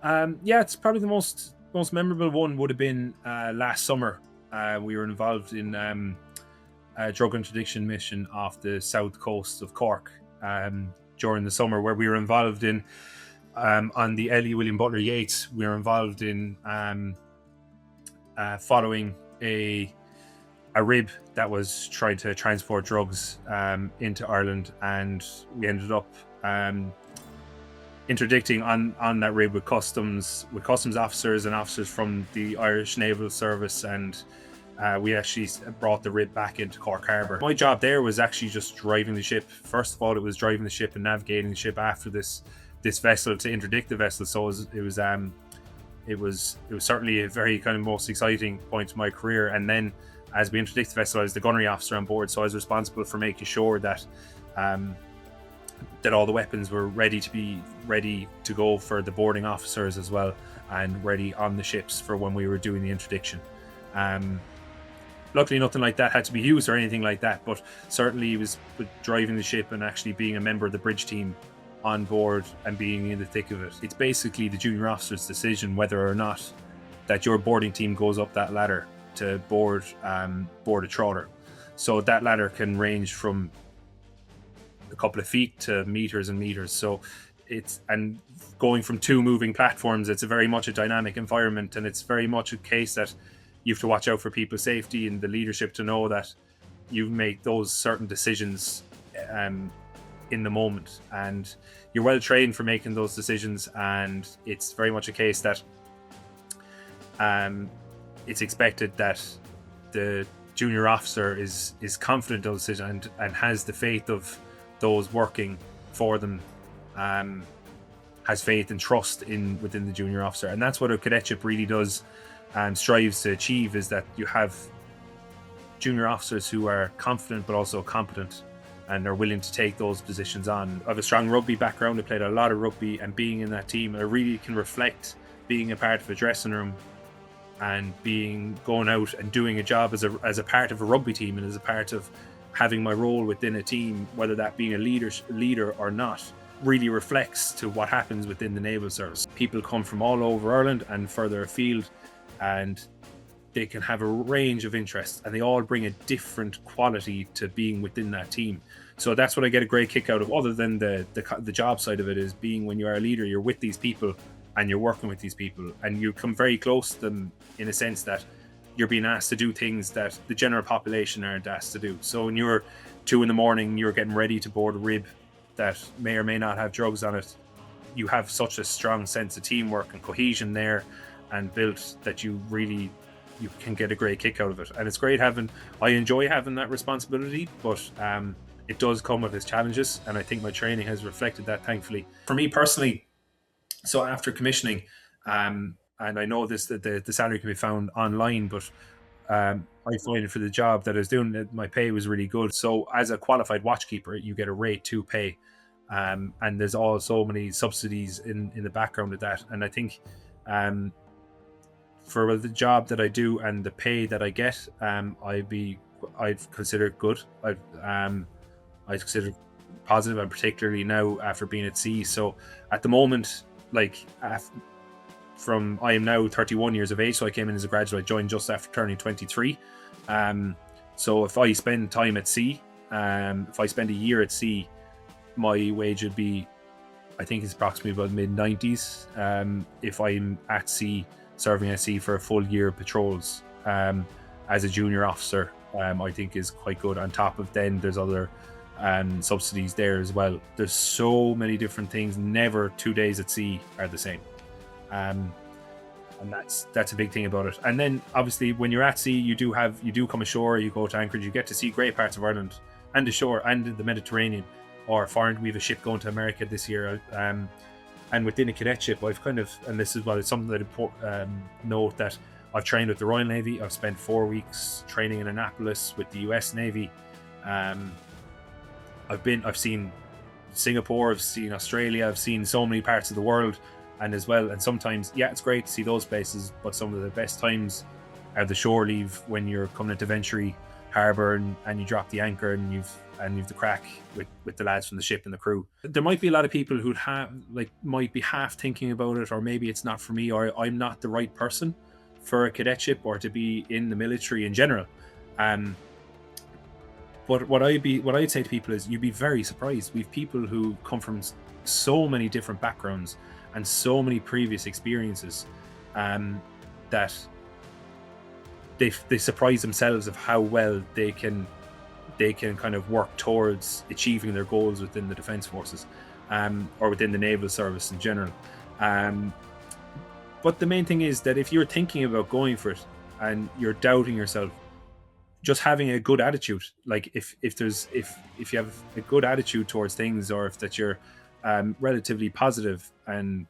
Yeah, it's probably the most memorable one would have been last summer. We were involved in a drug interdiction mission off the south coast of Cork during the summer, where we were involved in on the LÉ William Butler Yeats. We were involved in following a rib that was trying to transport drugs into Ireland, and we ended up interdicting on that rib with customs officers and officers from the Irish Naval Service, and we actually brought the rib back into Cork Harbour. My job there was actually just driving the ship. First of all, it was driving the ship and navigating the ship after this vessel to interdict the vessel. So it was certainly a very kind of most exciting point in my career. And then as we interdicted the vessel, I was the gunnery officer on board, so I was responsible for making sure that all the weapons were ready to go for the boarding officers as well, and ready on the ships for when we were doing the interdiction. Luckily, nothing like that had to be used or anything like that, but certainly it was with driving the ship and actually being a member of the bridge team on board and being in the thick of it. It's basically the junior officer's decision whether or not that your boarding team goes up that ladder to board a trawler. So that ladder can range from a couple of feet to meters and meters. So and going from two moving platforms, it's a very much a dynamic environment, and it's very much a case that you have to watch out for people's safety and the leadership to know that you make those certain decisions in the moment, and you're well trained for making those decisions. And it's very much a case that it's expected that the junior officer is confident of the decision and has the faith of those working for them, has faith and trust within the junior officer. And that's what a cadetship really does and strives to achieve, is that you have junior officers who are confident but also competent and are willing to take those positions on. I have a strong rugby background. I played a lot of rugby, and being in that team, I really can reflect being a part of a dressing room and going out and doing a job as a part of a rugby team, and as a part of having my role within a team, whether that being a leader or not, really reflects to what happens within the Naval Service. People come from all over Ireland and further afield, and they can have a range of interests, and they all bring a different quality to being within that team. So that's what I get a great kick out of, other than the job side of it, is being, when you are a leader, you're with these people and you're working with these people, and you come very close to them in a sense that you're being asked to do things that the general population aren't asked to do. So when you're 2 a.m, you're getting ready to board a rib that may or may not have drugs on it, you have such a strong sense of teamwork and cohesion there and built that you can get a great kick out of it. And it's great I enjoy having that responsibility, but it does come with its challenges, and I think my training has reflected that, thankfully. For me personally, so after commissioning, and I know this, that the salary can be found online, but I find for the job that I was doing, my pay was really good. So as a qualified watchkeeper, you get a rate 2 pay, and there's also many subsidies in the background of that. And I think for the job that I do and the pay that I get, I'd consider it good. I'd consider it positive, and particularly now after being at sea. So at the moment, like I am now 31 years of age, so I came in as a graduate. I joined just after turning 23. So if I spend time at sea, if I spend a year at sea, my wage would be, I think it's approximately about mid-90s. If I'm at sea, serving at sea for a full year of patrols as a junior officer, I think is quite good. On top of then, there's other subsidies there as well. There's so many different things. Never 2 days at sea are the same. And that's a big thing about it. And then obviously when you're at sea, you do come ashore, you go to anchorage, you get to see great parts of Ireland and ashore and in the Mediterranean or foreign. We have a ship going to America this year, and within a cadetship, I've kind of, and this is what it's something that note, that I've trained with the Royal Navy. I've spent 4 weeks training in Annapolis with the US Navy. I've seen Singapore, I've seen Australia, I've seen so many parts of the world. And as well, and sometimes, yeah, it's great to see those places, but some of the best times are the shore leave, when you're coming into Ventry Harbour and you drop the anchor and you've and you've the crack with the lads from the ship and the crew. There might be a lot of people who might be half thinking about it, or maybe it's not for me, or I'm not the right person for a cadetship or to be in the military in general. But what I'd say to people is, you'd be very surprised. We've people who come from so many different backgrounds and so many previous experiences, that they surprise themselves of how well they can kind of work towards achieving their goals within the Defence Forces, or within the Naval Service in general. But the main thing is that if you're thinking about going for it and you're doubting yourself, just having a good attitude, like if you have a good attitude towards things, or if that you're relatively positive, and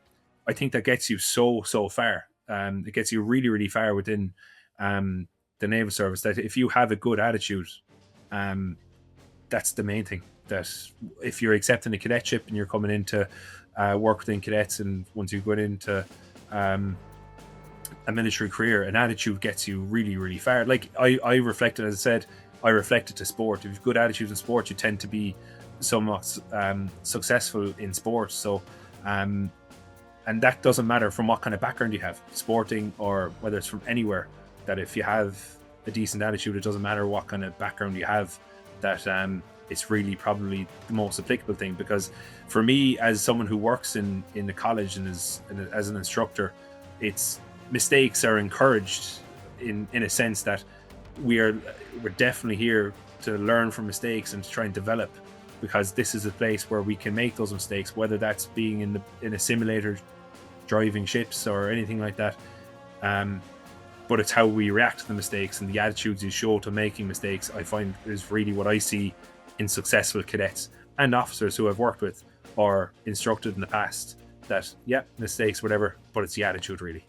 I think that gets you so far. It gets you really, really far within the Naval Service. That if you have a good attitude, that's the main thing. That if you're accepting a cadetship and you're coming into work within cadets, and once you go into a military career, an attitude gets you really, really far. Like I reflected, as I said, I reflected to sport. If you've good attitude in sport, you tend to be somewhat successful in sports. So and that doesn't matter from what kind of background you have, sporting or whether it's from anywhere. That if you have a decent attitude, it doesn't matter what kind of background you have, that it's really probably the most applicable thing. Because for me, as someone who works in the college and as an instructor, it's mistakes are encouraged in a sense that we're definitely here to learn from mistakes and to try and develop, because this is a place where we can make those mistakes, whether that's being in a simulator driving ships or anything like that. But it's how we react to the mistakes and the attitudes you show to making mistakes, I find, is really what I see in successful cadets and officers who I've worked with or instructed in the past. That, yeah, mistakes, whatever, but it's the attitude really.